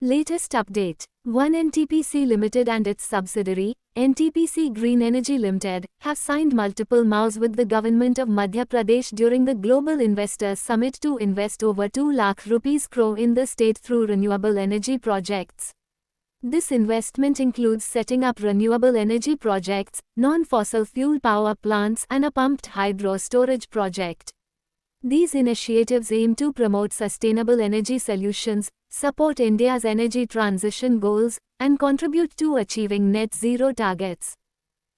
Latest update. 1 NTPC Limited and its subsidiary, NTPC Green Energy Limited, have signed multiple MOUs with the government of Madhya Pradesh during the Global Investors Summit to invest over 2 lakh rupees crore in the state through renewable energy projects. This investment includes setting up renewable energy projects, non-fossil fuel power plants and a pumped hydro storage project. These initiatives aim to promote sustainable energy solutions, support India's energy transition goals, and contribute to achieving net zero targets.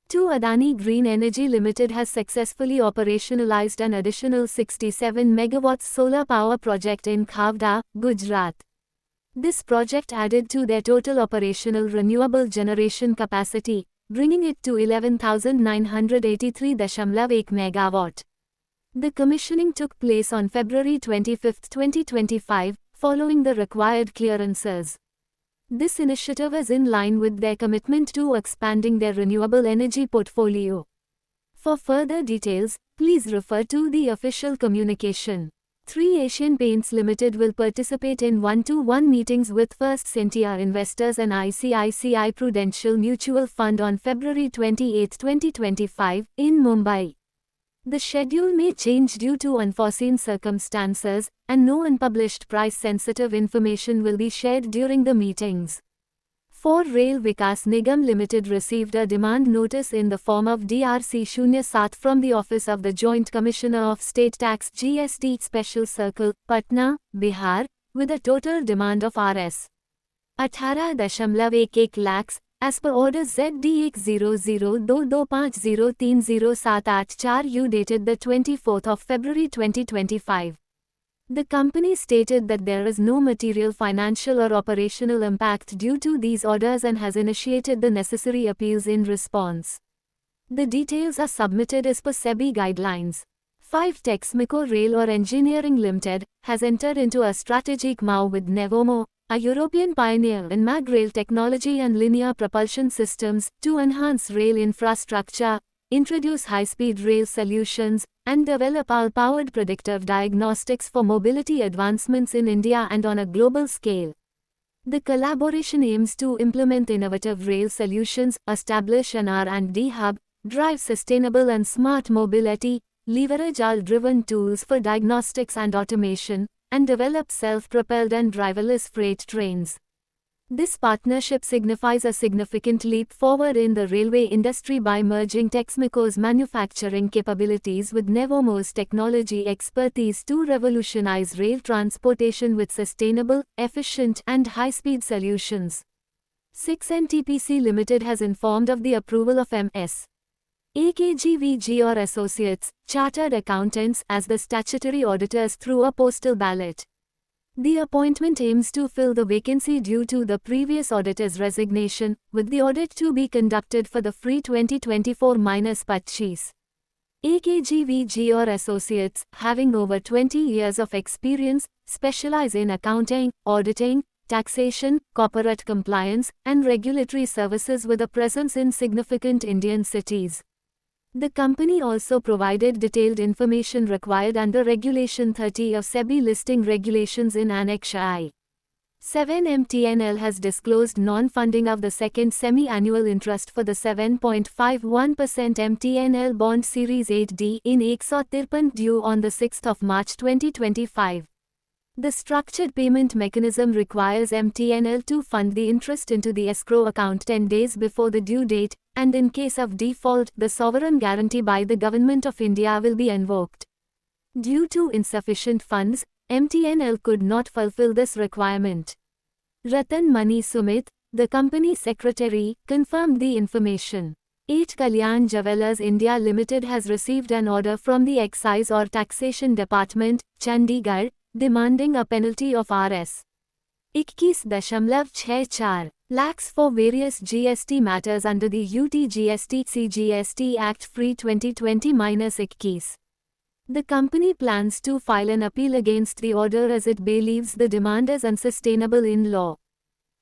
2 Adani Green Energy Limited has successfully operationalized an additional 67 MW solar power project in Khavda, Gujarat. This project added to their total operational renewable generation capacity, bringing it to 11,983.1 MW. The commissioning took place on February 25, 2025, following the required clearances. This initiative is in line with their commitment to expanding their renewable energy portfolio. For further details, please refer to the official communication. 3 Asian Paints Limited will participate in 1-to-1 meetings with First Sentier Investors and ICICI Prudential Mutual Fund on February 28, 2025, in Mumbai. The schedule may change due to unforeseen circumstances, and no unpublished price-sensitive information will be shared during the meetings. 4 Rail Vikas Nigam Limited received a demand notice in the form of DRC-07 from the Office of the Joint Commissioner of State Tax (GST) Special Circle, Patna, Bihar, with a total demand of Rs. 18.11 lakhs, as per order ZD100225030784U dated the 24th of February 2025. The company stated that there is no material financial or operational impact due to these orders and has initiated the necessary appeals in response. The details are submitted as per SEBI guidelines. 5 Texmico Rail or Engineering Limited has entered into a strategic MOU with Nevomo, a European pioneer in mag rail technology and linear propulsion systems, to enhance rail infrastructure, introduce high-speed rail solutions, and develop all-powered predictive diagnostics for mobility advancements in India and on a global scale. The collaboration aims to implement innovative rail solutions, establish an R&D hub, drive sustainable and smart mobility, leverage AI-driven tools for diagnostics and automation, and develop self-propelled and driverless freight trains. This partnership signifies a significant leap forward in the railway industry by merging Texmico's manufacturing capabilities with Nevomo's technology expertise to revolutionize rail transportation with sustainable, efficient, and high-speed solutions. 6 NTPC Limited has informed of the approval of M.S. AKGVG or Associates, Chartered Accountants as the statutory auditors through a postal ballot. The appointment aims to fill the vacancy due to the previous auditor's resignation, with the audit to be conducted for the free 2024-25. AKGVG or Associates, having over 20 years of experience, specialize in accounting, auditing, taxation, corporate compliance, and regulatory services with a presence in significant Indian cities. The company also provided detailed information required under Regulation 30 of SEBI listing regulations in Annex I. 7 MTNL has disclosed non-funding of the second semi-annual interest for the 7.51% MTNL Bond Series 8D in 153 due on the 6th of March 2025. The structured payment mechanism requires MTNL to fund the interest into the escrow account 10 days before the due date, and in case of default, the sovereign guarantee by the Government of India will be invoked. Due to insufficient funds, MTNL could not fulfill this requirement. Ratan Mani Sumit, the company secretary, confirmed the information. 8 Kalyan Jewellers India Limited has received an order from the Excise or Taxation Department, Chandigarh, demanding a penalty of Rs. 21.64 lakhs for various GST matters under the UT-GST-CGST Act Free 2020-21. The company plans to file an appeal against the order as it believes the demand is unsustainable in law.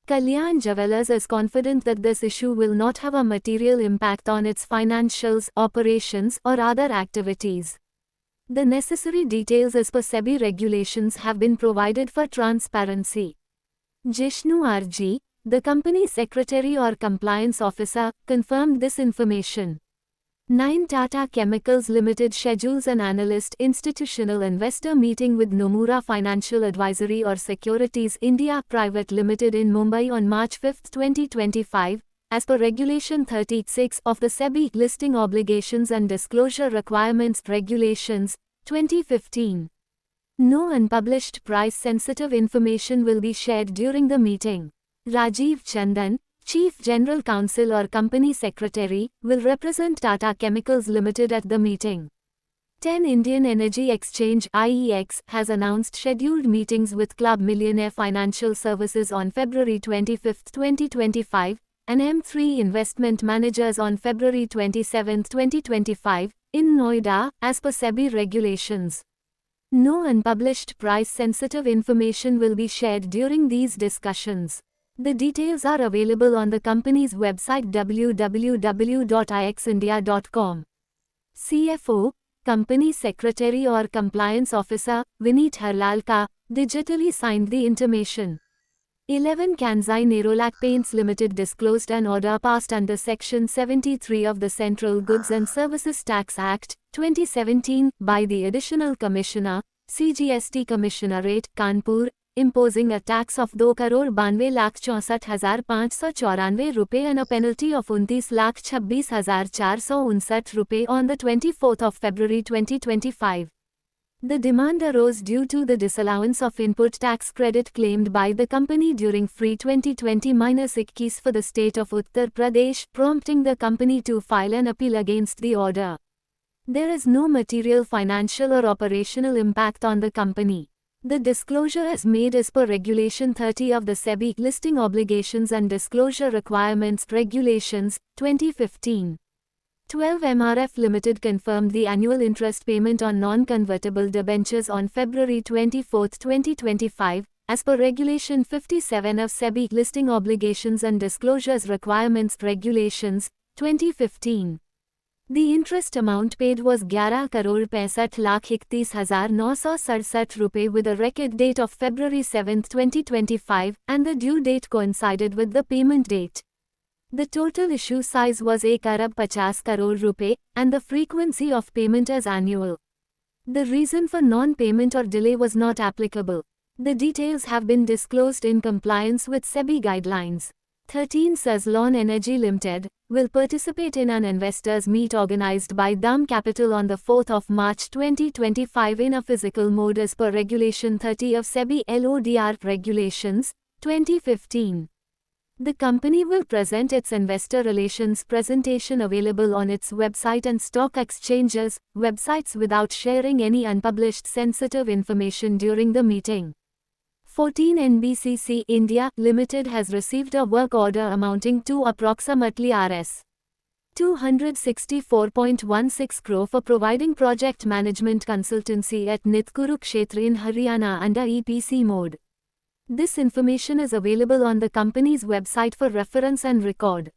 Kalyan Jewellers is confident that this issue will not have a material impact on its financials, operations, or other activities. The necessary details as per SEBI regulations have been provided for transparency. Jishnu R.G., the company secretary or compliance officer, confirmed this information. 9. Tata Chemicals Limited schedules an analyst institutional investor meeting with Nomura Financial Advisory or Securities India Private Limited in Mumbai on March 5, 2025, as per Regulation 36 of the SEBI Listing Obligations and Disclosure Requirements Regulations, 2015. No unpublished price-sensitive information will be shared during the meeting. Rajiv Chandan, Chief General Counsel or Company Secretary, will represent Tata Chemicals Limited at the meeting. 10. Indian Energy Exchange (IEX) has announced scheduled meetings with Club Millionaire Financial Services on February 25, 2025, and M3 Investment Managers on February 27, 2025, in Noida, as per SEBI regulations. No unpublished price-sensitive information will be shared during these discussions. The details are available on the company's website www.ixindia.com. CFO, Company Secretary or Compliance Officer, Vineet Harlalka, digitally signed the intimation. 11. Kansai Nerolac Paints Limited disclosed an order passed under Section 73 of the Central Goods and Services Tax Act, 2017, by the Additional Commissioner, CGST Commissionerate, Kanpur, imposing a tax of ₹2,62,64,594 and a penalty of ₹29,26,459 on the 24th of February 2025. The demand arose due to the disallowance of input tax credit claimed by the company during Free 2020-21 for the state of Uttar Pradesh, prompting the company to file an appeal against the order. There is no material financial or operational impact on the company. The disclosure is made as per Regulation 30 of the SEBI Listing Obligations and Disclosure Requirements Regulations, 2015. 12. MRF Limited confirmed the annual interest payment on non-convertible debentures on February 24, 2025, as per Regulation 57 of SEBI Listing Obligations and Disclosures Requirements Regulations, 2015. The interest amount paid was 11,65,31,967 rupees with a record date of February 7, 2025, and the due date coincided with the payment date. The total issue size was 1,50 crore rupees, and the frequency of payment is annual. The reason for non-payment or delay was not applicable. The details have been disclosed in compliance with SEBI guidelines. 13. Suzlon Energy Limited will participate in an investors meet organized by DAM Capital on the 4th of March 2025 in a physical mode as per Regulation 30 of SEBI LODR Regulations, 2015. The company will present its investor relations presentation available on its website and stock exchanges websites without sharing any unpublished sensitive information during the meeting. 14. NBCC India Limited has received a work order amounting to approximately Rs. 264.16 crore for providing project management consultancy at Nitkuru Kshetra in Haryana under EPC mode. This information is available on the company's website for reference and record.